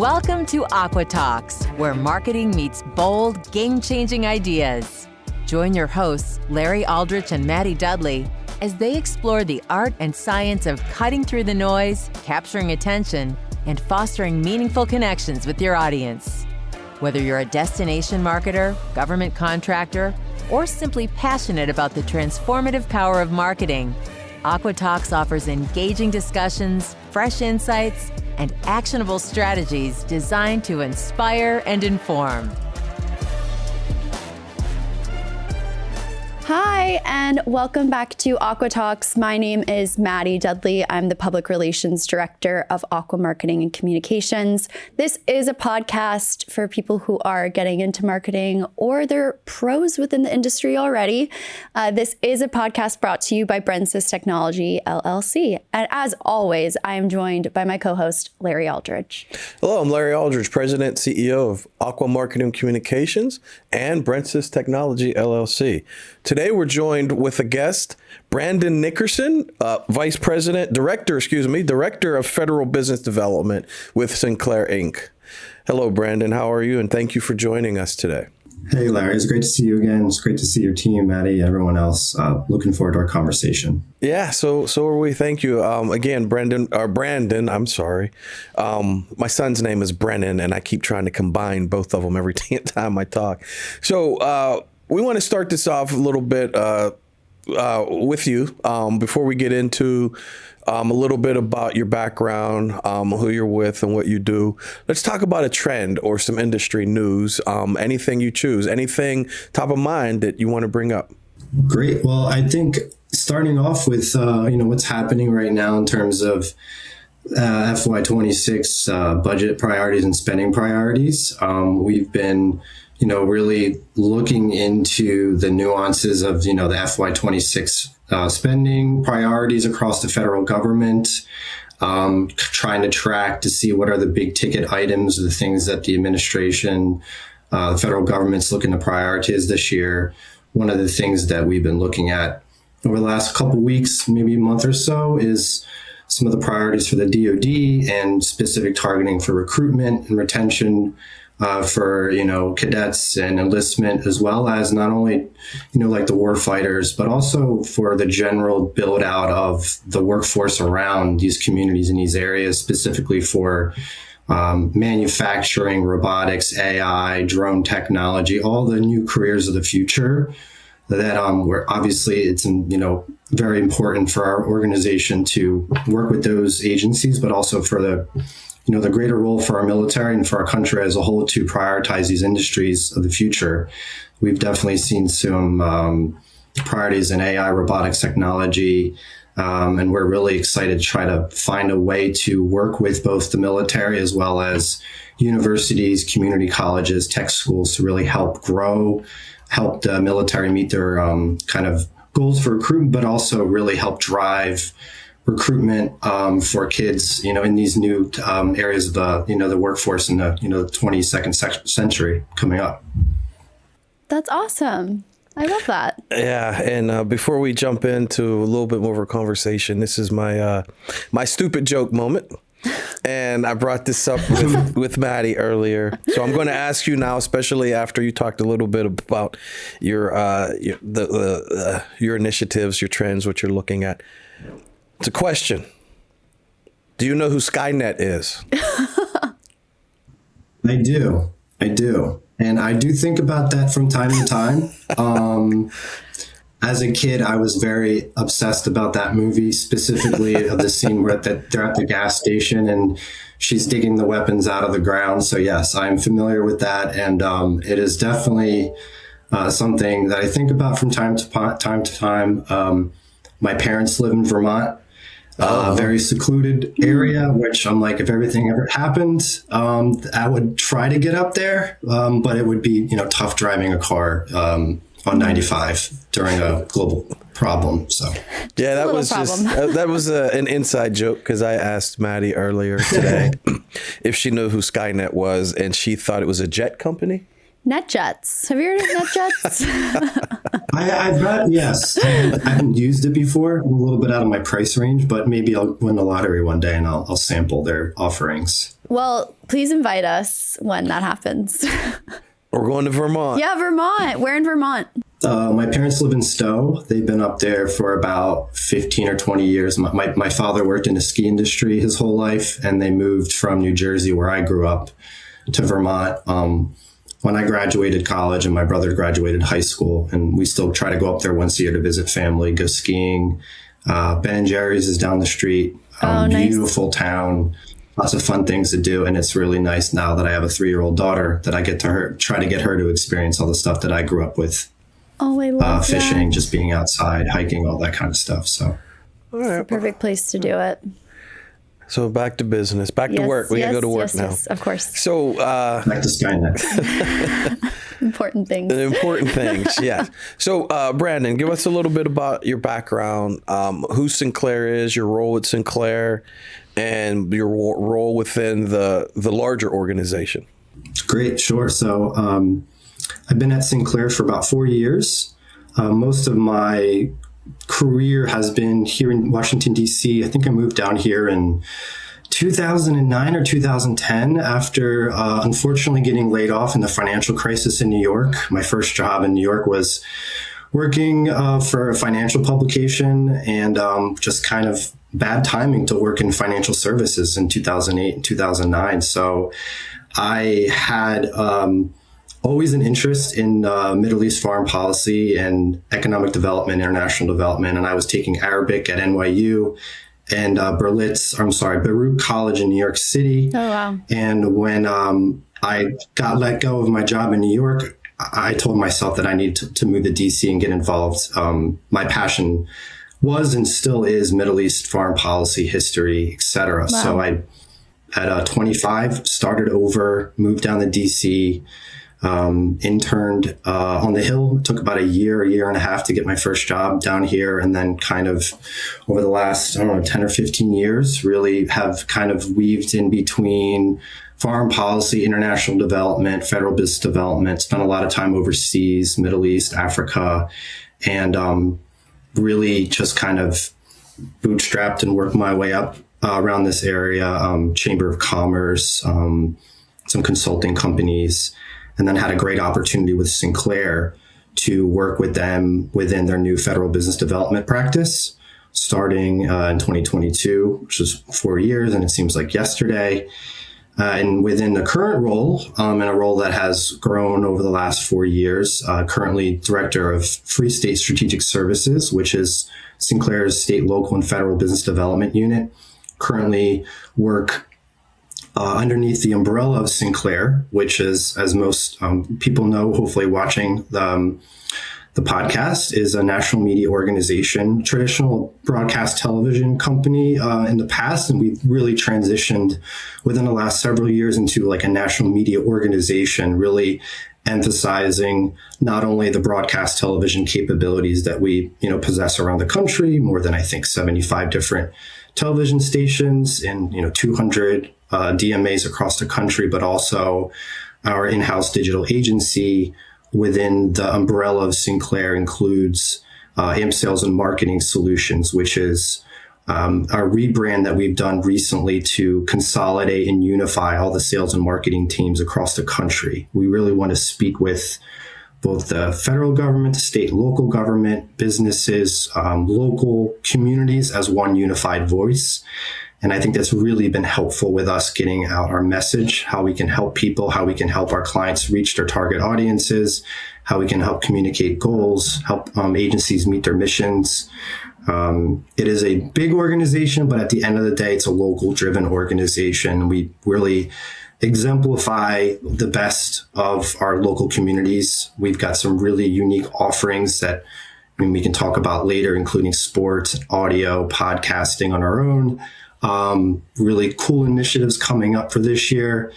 Welcome to Aqua Talks, where marketing meets bold, game-changing ideas. Join your hosts, Larry Aldrich and Maddie Dudley, as they explore the art and science of cutting through the noise, capturing attention, and fostering meaningful connections with your audience. Whether you're a destination marketer, government contractor, or simply passionate about the transformative power of marketing, Aqua Talks offers engaging discussions, fresh insights, and actionable strategies designed to inspire and inform. Hi, and welcome back to Aqua Talks. My name is Maddie Dudley. I'm the Public Relations Director of Aqua Marketing and Communications. This is a podcast for people who are getting into marketing or they're pros within the industry already. This is a podcast brought to you by Brensis Technology, LLC. And as always, I am joined by my co-host, Larry Aldrich. Hello, I'm Larry Aldrich, President and CEO of Aqua Marketing and Communications and Brensis Technology, LLC. Today, we're joined with a guest, Brandon Nickerson, Director of Federal Business Development with Sinclair Inc. Hello, Brandon. How are you? And thank you for joining us today. Hey, Larry. It's great to see you again. It's great to see your team, Maddie, everyone else. Looking forward to our conversation. Yeah, so are we. Thank you. Again, Brandon, I'm sorry. My son's name is Brennan, and I keep trying to combine both of them every time I talk. So, we want to start this off a little bit with you before we get into a little bit about your background, who you're with and what you do. Let's talk about a trend or some industry news, anything you choose, anything top of mind that you want to bring up. Great. Well, I think starting off with, what's happening right now in terms of FY26 budget priorities and spending priorities. We've been really looking into the nuances of, the FY26 spending priorities across the federal government, trying to track to see what are the big ticket items, the things that the administration, the federal government's looking to prioritize this year. One of the things that we've been looking at over the last couple of weeks, maybe a month or so, is some of the priorities for the DoD and specific targeting for recruitment and retention for, cadets and enlistment, as well as not only, like the war fighters, but also for the general build out of the workforce around these communities in these areas, specifically for manufacturing, robotics, AI, drone technology, all the new careers of the future that we're obviously it's, very important for our organization to work with those agencies, but also for the greater role for our military and for our country as a whole to prioritize these industries of the future. We've definitely seen some priorities in AI, robotics technology, and we're really excited to try to find a way to work with both the military as well as universities, community colleges, tech schools to really help the military meet their kind of goals for recruitment, but also really help drive recruitment for kids, in these new areas of the workforce in the 22nd century coming up. That's awesome. I love that. Yeah, and before we jump into a little bit more of a conversation, this is my my stupid joke moment. And I brought this up with Maddie earlier. So I'm going to ask you now, especially after you talked a little bit about your initiatives, your trends, what you're looking at. It's a question. Do you know who Skynet is? I do. And I do think about that from time to time. As a kid, I was very obsessed about that movie, specifically of the scene where they're at the gas station and she's digging the weapons out of the ground. So yes, I'm familiar with that. And it is definitely something that I think about from time to time. My parents live in Vermont. Very secluded area, which I'm like, if everything ever happened, I would try to get up there, but it would be, tough driving a car on 95 during a global problem. So yeah, that was an inside joke because I asked Maddie earlier today if she knew who Skynet was, and she thought it was a jet company. NetJets. Have you heard of NetJets? I've got, yes. I haven't used it before. I'm a little bit out of my price range, but maybe I'll win the lottery one day and I'll sample their offerings. Well, please invite us when that happens. We're going to Vermont. Yeah, Vermont. Where in Vermont? My parents live in Stowe. They've been up there for about 15 or 20 years. My father worked in the ski industry his whole life, and they moved from New Jersey, where I grew up, to Vermont when I graduated college and my brother graduated high school. And we still try to go up there once a year to visit family, go skiing. Ben & Jerry's is down the street. Nice. Beautiful town. Lots of fun things to do. And it's really nice now that I have a 3-year-old daughter that I get to try to get her to experience all the stuff that I grew up with. Oh, I love fishing, that. just being outside, hiking, all that kind of stuff. So, All right. It's the perfect place to do it. So back to business, back to work. We got to go to work now. Yes, of course. So back to Skynet. Important things. the important things, yes. So Brandon, give us a little bit about your background, who Sinclair is, your role at Sinclair, and your role within the larger organization. Great, sure. So I've been at Sinclair for about 4 years. Most of my career has been here in Washington, D.C. I think I moved down here in 2009 or 2010 after unfortunately getting laid off in the financial crisis in New York. My first job in New York was working for a financial publication, and just kind of bad timing to work in financial services in 2008 and 2009. So I had always an interest in Middle East foreign policy and economic development, international development. And I was taking Arabic at NYU and Baruch College in New York City. Oh, wow. And when I got let go of my job in New York, I told myself that I needed to move to DC and get involved. My passion was and still is Middle East foreign policy, history, etc. Wow. So I, at 25, started over, moved down to DC, interned on the Hill. It took about a year and a half to get my first job down here. And then kind of over the last, 10 or 15 years, really have kind of weaved in between foreign policy, international development, federal business development, spent a lot of time overseas, Middle East, Africa, and really just kind of bootstrapped and worked my way up around this area, Chamber of Commerce, some consulting companies, and then had a great opportunity with Sinclair to work with them within their new federal business development practice, starting in 2022, which is 4 years, and it seems like yesterday. And within the current role, and a role that has grown over the last 4 years, currently Director of Free State Strategic Services, which is Sinclair's state, local, and federal business development unit. Currently work underneath the umbrella of Sinclair, which is, as most people know, hopefully watching the podcast, is a national media organization, traditional broadcast television company in the past. And we've really transitioned within the last several years into like a national media organization, really emphasizing not only the broadcast television capabilities that we, possess around the country, more than I think 75 different television stations and, 200 DMAs across the country, but also our in-house digital agency within the umbrella of Sinclair includes AMP Sales and Marketing Solutions, which is our rebrand that we've done recently to consolidate and unify all the sales and marketing teams across the country. We really want to speak with both the federal government, state, local government, businesses, local communities as one unified voice. And I think that's really been helpful with us getting out our message, how we can help people, how we can help our clients reach their target audiences, how we can help communicate goals, help agencies meet their missions. It is a big organization, but at the end of the day, it's a local driven organization. We really exemplify the best of our local communities. We've got some really unique offerings that we can talk about later, including sports, audio, podcasting on our own. Really cool initiatives coming up for this year.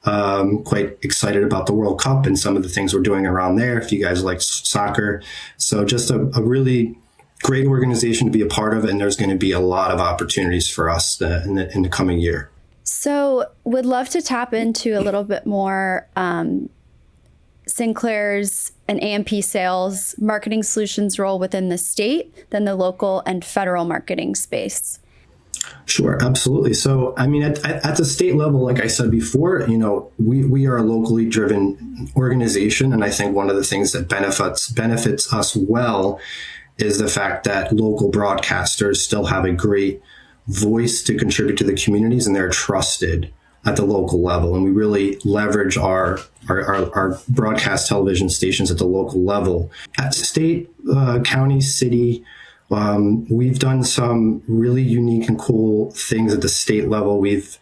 Quite excited about the World Cup and some of the things we're doing around there, if you guys like soccer. So just a really great organization to be a part of, and there's going to be a lot of opportunities for us in the coming year. Sinclair's an AMP sales marketing solutions role within the state than the local and federal marketing space? Sure, absolutely. So, I mean, at the state level, like I said before, we are a locally driven organization. And I think one of the things that benefits us well is the fact that local broadcasters still have a great voice to contribute to the communities, and they're trusted at the local level. And we really leverage our broadcast television stations at the local level. At state, county, city, we've done some really unique and cool things at the state level. We've,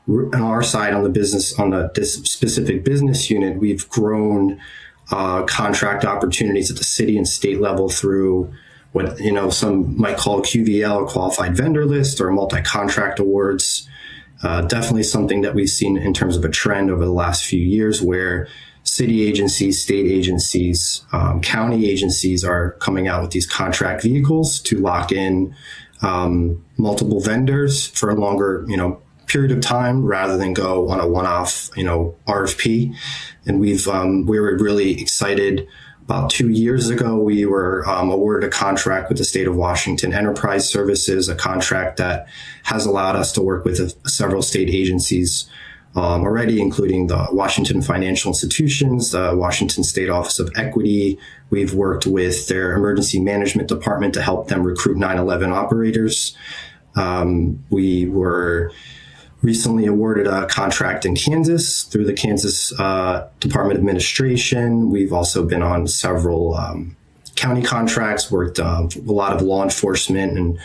on our side, on this specific business unit, we've grown contract opportunities at the city and state level through what some might call QVL, a qualified vendor list, or multi-contract awards. Definitely something that we've seen in terms of a trend over the last few years, where city agencies, state agencies, county agencies are coming out with these contract vehicles to lock in multiple vendors for a longer, period of time rather than go on a one-off, RFP. And we were really excited. About 2 years ago, we were awarded a contract with the state of Washington Enterprise Services, a contract that has allowed us to work with several state agencies already, including the Washington Financial Institutions, the Washington State Office of Equity. We've worked with their emergency management department to help them recruit 9/11 operators. We were recently awarded a contract in Kansas through the Kansas Department of Administration. We've also been on several county contracts, worked a lot of law enforcement and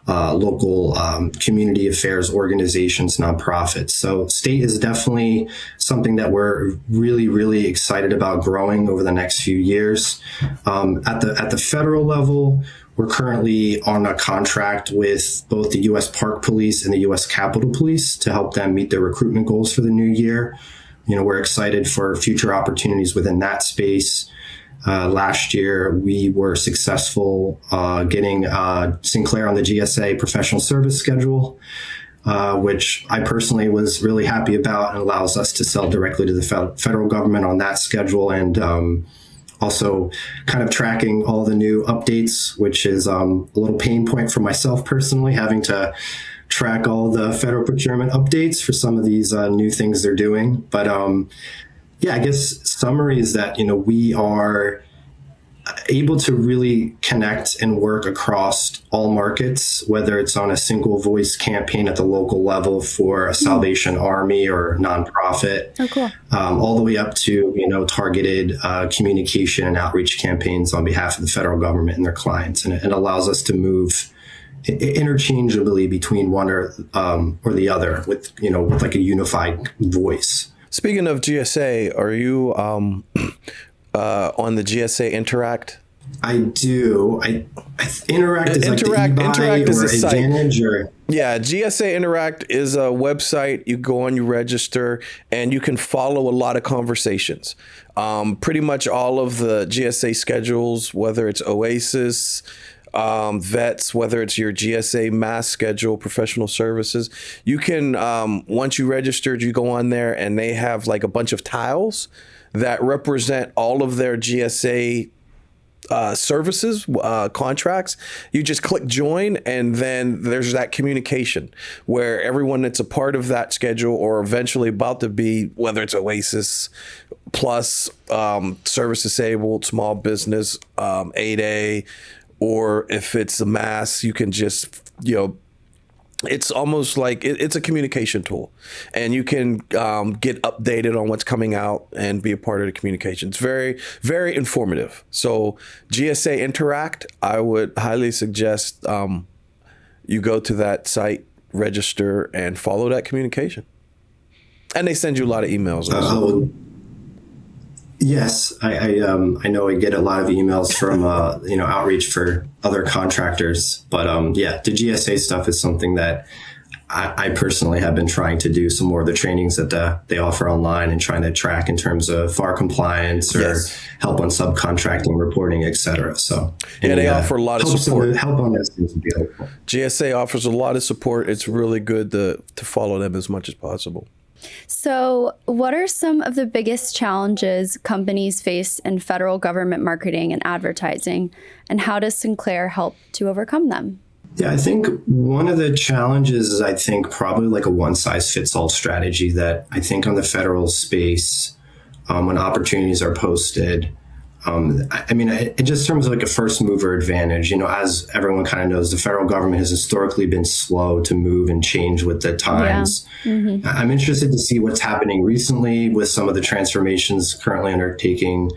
local community affairs organizations, nonprofits. So state is definitely something that we're really, really excited about growing over the next few years. At the federal level, we're currently on a contract with both the U.S. Park Police and the U.S. Capitol Police to help them meet their recruitment goals for the new year. We're excited for future opportunities within that space. Last year, we were successful getting Sinclair on the GSA professional service schedule, which I personally was really happy about, and allows us to sell directly to the federal government on that schedule, and also kind of tracking all the new updates, which is a little pain point for myself personally, having to track all the federal procurement updates for some of these new things they're doing. But I guess summary is that, we are able to really connect and work across all markets, whether it's on a single voice campaign at the local level for a Salvation Army or nonprofit, all the way up to, targeted communication and outreach campaigns on behalf of the federal government and their clients. And it allows us to move interchangeably between one or the other with like a unified voice. Speaking of GSA, are you on the GSA Interact? I do. Interact is Interact, like the Interact is a site. Advantage or... Yeah, GSA Interact is a website. You go on, you register, and you can follow a lot of conversations. Pretty much all of the GSA schedules, whether it's Oasis, vets, whether it's your GSA mass schedule, professional services, you can, once you registered, you go on there and they have like a bunch of tiles that represent all of their GSA services, contracts. You just click join, and then there's that communication where everyone that's a part of that schedule or eventually about to be, whether it's Oasis plus service disabled, small business, 8A, or if it's a mass, you can just, it's almost like it's a communication tool, and you can get updated on what's coming out and be a part of the communication. It's very, very informative. So GSA Interact, I would highly suggest you go to that site, register, and follow that communication. And they send you a lot of emails also. Yes, I know I get a lot of emails from outreach for other contractors, but the GSA stuff is something that I personally have been trying to do some more of the trainings that they offer online and trying to track in terms of FAR compliance or help on subcontracting, reporting, et cetera. So they offer a lot of support. Help on this seems to be helpful. GSA offers a lot of support. It's really good to follow them as much as possible. So, what are some of the biggest challenges companies face in federal government marketing and advertising, and how does Sinclair help to overcome them? Yeah, I think one of the challenges is, I think, probably like a one-size-fits-all strategy that I think on the federal space, when opportunities are posted, it just terms of like a first mover advantage. As everyone kind of knows, the federal government has historically been slow to move and change with the times. Yeah. Mm-hmm. I'm interested to see what's happening recently with some of the transformations currently undertaking.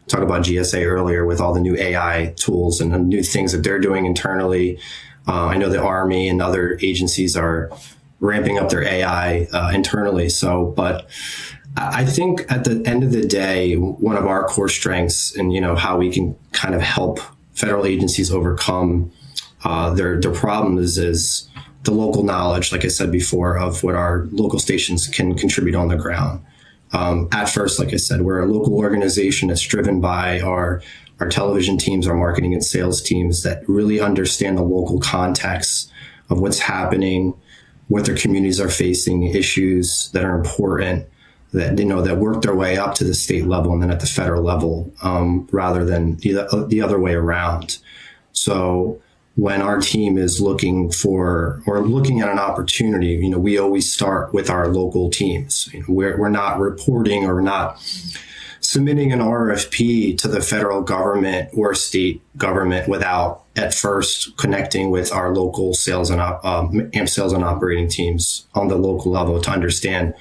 Talk about GSA earlier with all the new AI tools and the new things that they're doing internally. I know the Army and other agencies are ramping up their AI internally. But I think at the end of the day, one of our core strengths and, how we can kind of help federal agencies overcome their problems is the local knowledge, like I said before, of what our local stations can contribute on the ground. At first, like I said, we're a local organization that's driven by our television teams, our marketing and sales teams that really understand the local context of what's happening, what their communities are facing, issues that are important, that work their way up to the state level and then at the federal level, rather than the other way around. So when our team is looking at an opportunity, we always start with our local teams. We're not reporting or not submitting an RFP to the federal government or state government without at first connecting with our local sales and AMP sales and operating teams on the local level to understand,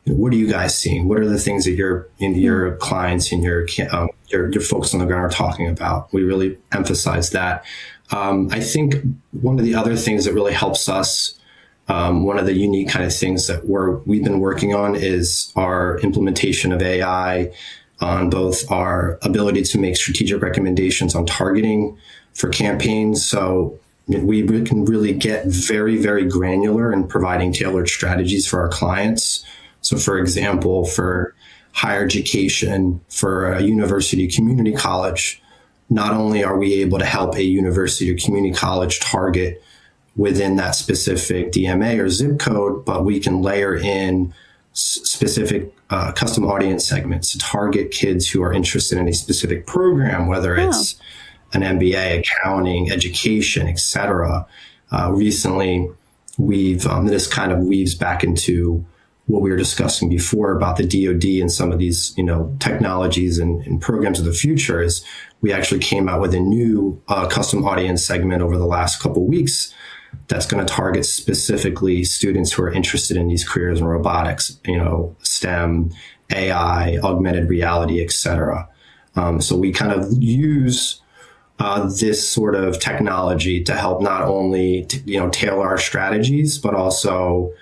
what are you guys seeing? What are the things that your clients and your folks on the ground are talking about? We really emphasize that. I think one of the other things that really helps us, one of the unique kind of things that we've been working on is our implementation of AI on both our ability to make strategic recommendations on targeting for campaigns. So we can really get very, very granular in providing tailored strategies for our clients. So for example, for higher education, for a university community college, not only are we able to help a university or community college target within that specific DMA or zip code, but we can layer in specific custom audience segments to target kids who are interested in a specific program, whether it's an MBA, accounting, education, etc. Recently, this kind of weaves back into what we were discussing before about the DoD and some of these, technologies and programs of the future. Is we actually came out with a new custom audience segment over the last couple of weeks that's going to target specifically students who are interested in these careers in robotics, STEM, AI, augmented reality, etc. So we kind of use this sort of technology to help not only tailor our strategies, but also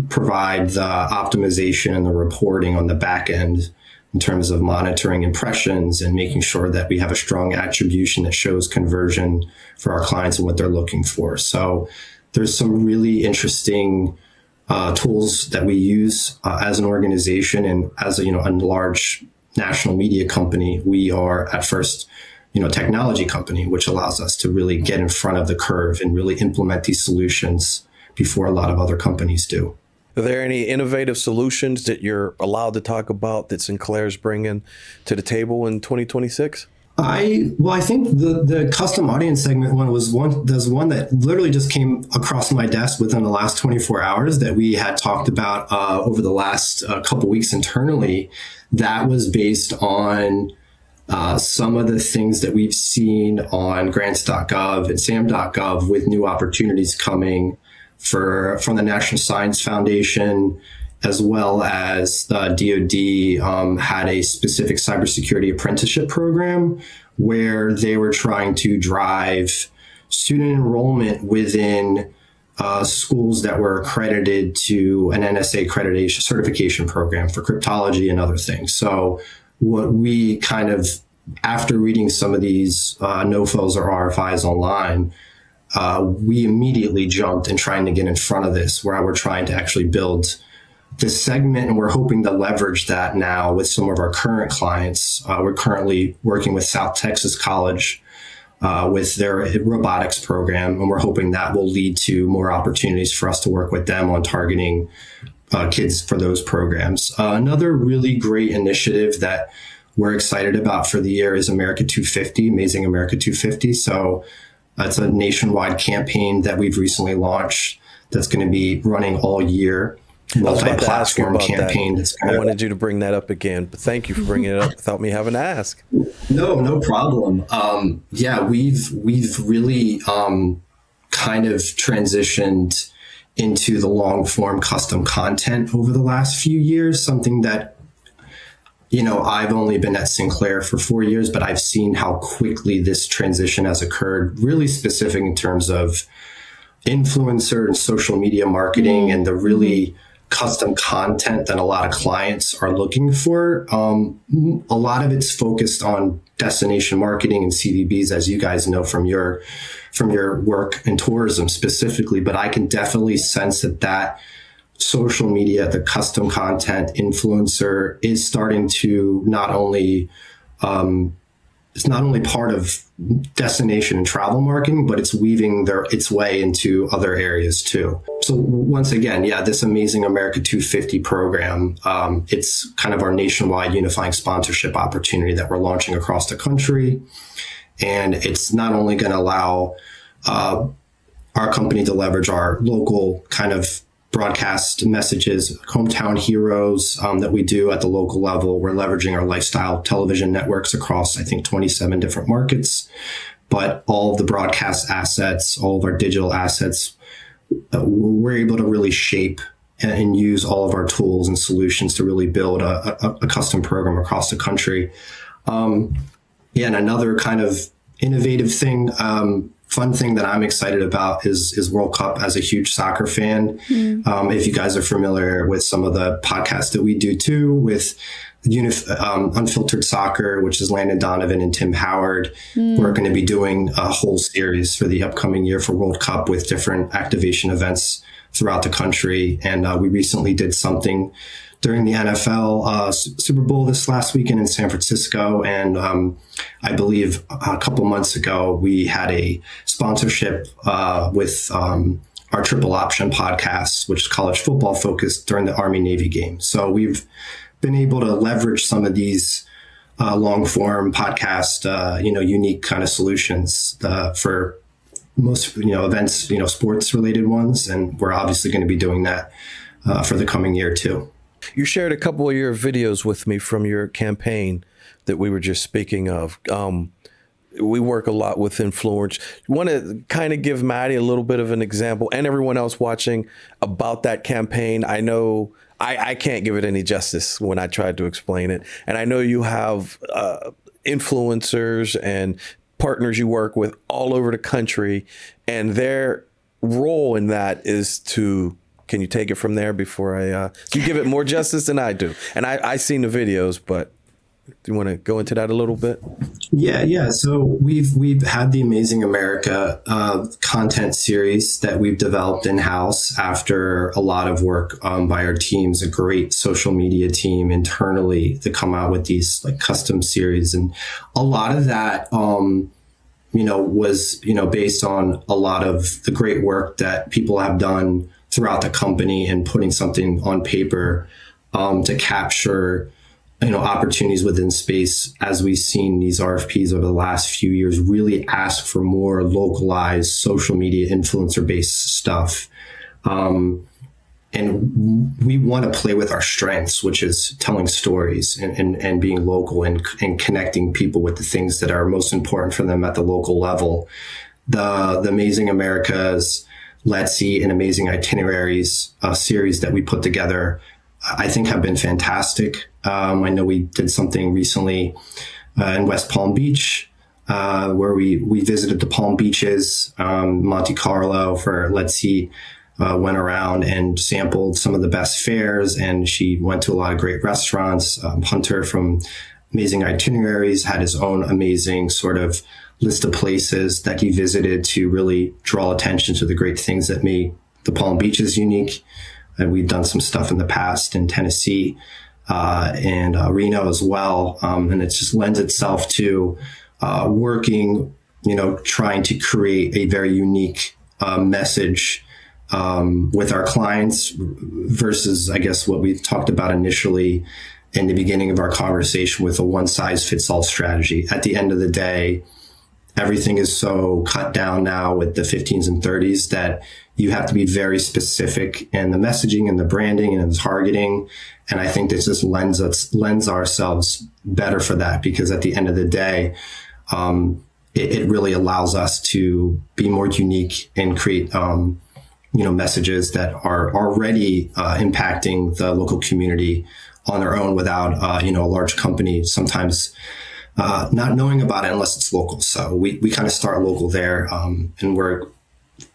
provide the optimization and the reporting on the back end in terms of monitoring impressions and making sure that we have a strong attribution that shows conversion for our clients and what they're looking for. So there's some really interesting tools that we use as an organization, and as a large national media company, we are at first technology company, which allows us to really get in front of the curve and really implement these solutions before a lot of other companies do. Are there any innovative solutions that you're allowed to talk about that Sinclair's bringing to the table in 2026? I think the custom audience segment was one that literally just came across my desk within the last 24 hours that we had talked about over the last couple weeks internally. That was based on some of the things that we've seen on grants.gov and sam.gov with new opportunities coming from the National Science Foundation, as well as the DoD had a specific cybersecurity apprenticeship program where they were trying to drive student enrollment within schools that were accredited to an NSA accreditation certification program for cryptology and other things. So what we kind of, after reading some of these NOFOs or RFIs online, we immediately jumped in trying to get in front of this, where we're trying to actually build this segment, and we're hoping to leverage that now with some of our current clients. We're currently working with South Texas College with their robotics program, and we're hoping that will lead to more opportunities for us to work with them on targeting kids for those programs. Another really great initiative that we're excited about for the year is America 250, Amazing America 250. So that's a nationwide campaign that we've recently launched that's going to be running all year. Multi-platform campaign. I wanted you to bring that up again, but thank you for bringing it up without me having to ask. No problem. We've really kind of transitioned into the long form custom content over the last few years, something that, I've only been at Sinclair for 4 years, but I've seen how quickly this transition has occurred, really specific in terms of influencer and social media marketing and the really custom content that a lot of clients are looking for. A lot of it's focused on destination marketing and CVBs, as you guys know from your work in tourism specifically. But I can definitely sense that social media, the custom content influencer is starting to it's not only part of destination and travel marketing, but it's weaving its way into other areas too. So once again, this Amazing America 250 program, it's kind of our nationwide unifying sponsorship opportunity that we're launching across the country. And it's not only going to allow our company to leverage our local kind of broadcast messages, hometown heroes that we do at the local level. We're leveraging our lifestyle television networks across, I think, 27 different markets. But all of the broadcast assets, all of our digital assets, we're able to really shape and use all of our tools and solutions to really build a custom program across the country. And another kind of innovative thing, fun thing that I'm excited about is World Cup. As a huge soccer fan. If you guys are familiar with some of the podcasts that we do too, with Unfiltered Soccer, which is Landon Donovan and Tim Howard, we're going to be doing a whole series for the upcoming year for World Cup with different activation events throughout the country. And we recently did something during the NFL Super Bowl this last weekend in San Francisco. And I believe a couple months ago, we had a sponsorship with our Triple Option podcast, which is college football focused during the Army-Navy game. So we've been able to leverage some of these long form podcast, unique kind of solutions for most, events, sports related ones. And we're obviously going to be doing that for the coming year too. You shared a couple of your videos with me from your campaign that we were just speaking of. We work a lot with influence. You want to kind of give Maddie a little bit of an example and everyone else watching about that campaign? I know I can't give it any justice when I tried to explain it. And I know you have influencers and partners you work with all over the country, and their role in that is to... Can you take it from there before you give it more justice than I do? And I've seen the videos, but do you want to go into that a little bit? Yeah. So we've had the Amazing America content series that we've developed in-house after a lot of work by our teams, a great social media team internally to come out with these like custom series. And a lot of that, was, based on a lot of the great work that people have done throughout the company and putting something on paper to capture, opportunities within space. As we've seen these RFPs over the last few years really ask for more localized social media influencer based stuff. And we want to play with our strengths, which is telling stories and being local and connecting people with the things that are most important for them at the local level. The Amazing America's Let's See and Amazing Itineraries series that we put together, I think have been fantastic. I know we did something recently in West Palm Beach where we visited the Palm Beaches, Monte Carlo for Let's See, went around and sampled some of the best fares, and she went to a lot of great restaurants. Hunter from Amazing Itineraries had his own amazing sort of list of places that he visited to really draw attention to the great things that made the Palm Beaches unique. And we've done some stuff in the past in Tennessee and Reno as well. And it just lends itself to working, trying to create a very unique message with our clients versus, I guess, what we talked about initially in the beginning of our conversation with a one-size-fits-all strategy. At the end of the day, everything is so cut down now with the 15s and 30s that you have to be very specific in the messaging and the branding and the targeting. And I think this just lends ourselves better for that, because at the end of the day, it really allows us to be more unique and create, messages that are already impacting the local community on their own without, a large company sometimes not knowing about it unless it's local. So we kind of start local there, and we're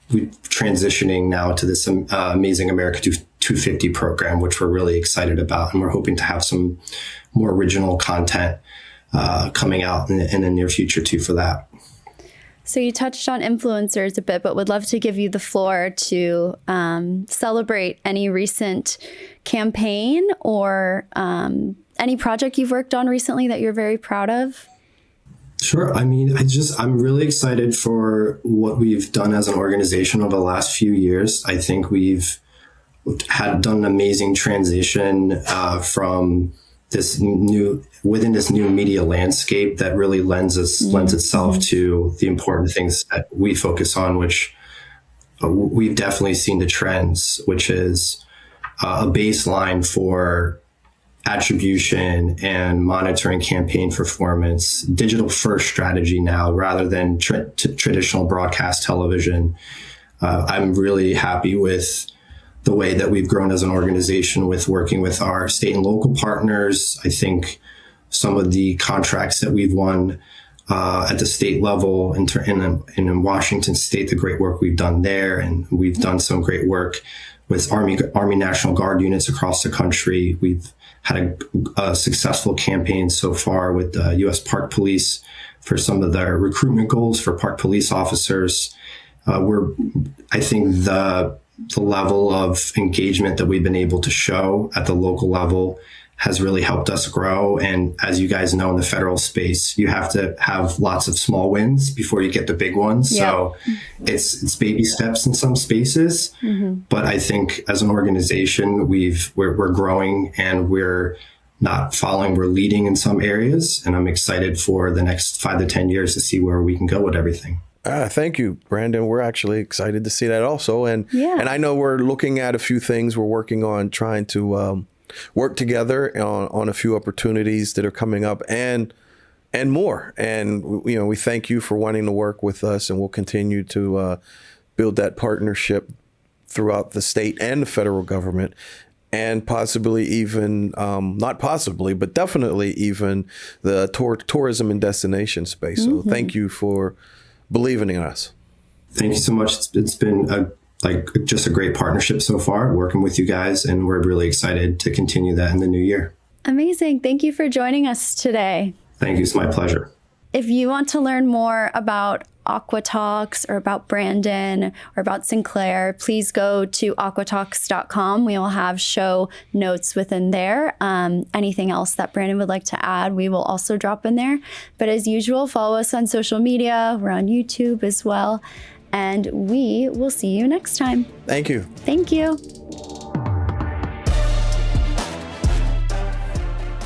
transitioning now to this amazing America 250 program, which we're really excited about, and we're hoping to have some more original content coming out in the near future too for that. So you touched on influencers a bit, but would love to give you the floor to celebrate any recent campaign or any project you've worked on recently that you're very proud of. Sure. I mean, I'm really excited for what we've done as an organization over the last few years. I think we've done an amazing transition from within this new media landscape that really lends itself to the important things that we focus on, which we've definitely seen the trends, which is a baseline for attribution and monitoring campaign performance, digital first strategy now rather than traditional broadcast television. I'm really happy with the way that we've grown as an organization with working with our state and local partners. I think some of the contracts that we've won at the state level in Washington State, the great work we've done there, and we've done some great work with Army National Guard units across the country. We've had a successful campaign so far with the U.S. Park Police for some of their recruitment goals for park police officers. I think the level of engagement that we've been able to show at the local level has really helped us grow. And as you guys know, in the federal space, you have to have lots of small wins before you get the big ones. Yeah. So it's baby steps in some spaces. Mm-hmm. But I think as an organization, we're growing, and we're not following, we're leading in some areas. And I'm excited for the next 5 to 10 years to see where we can go with everything. Thank you, Brandon. We're actually excited to see that also. And I know we're looking at a few things. We're working on trying to work together on a few opportunities that are coming up and more. And, we thank you for wanting to work with us, and we'll continue to build that partnership throughout the state and the federal government, and possibly even, not possibly, but definitely even the tourism and destination space. So thank you for believing in us. Thank you so much. It's been just a great partnership so far working with you guys, and we're really excited to continue that in the new year. Amazing. Thank you for joining us today. Thank you. It's my pleasure. If you want to learn more about Aqua Talks or about Brandon or about Sinclair, please go to aquatalks.com. We will have show notes within there. Anything else that Brandon would like to add, we will also drop in there. But as usual, follow us on social media. We're on YouTube as well. And we will see you next time. Thank you. Thank you.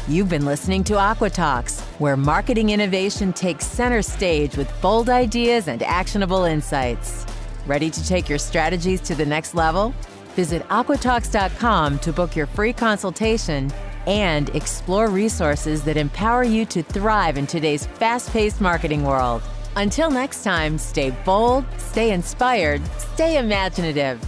You've been listening to Aqua Talks, where marketing innovation takes center stage with bold ideas and actionable insights. Ready to take your strategies to the next level? Visit aquatalks.com to book your free consultation and explore resources that empower you to thrive in today's fast-paced marketing world. Until next time, stay bold, stay inspired, stay imaginative.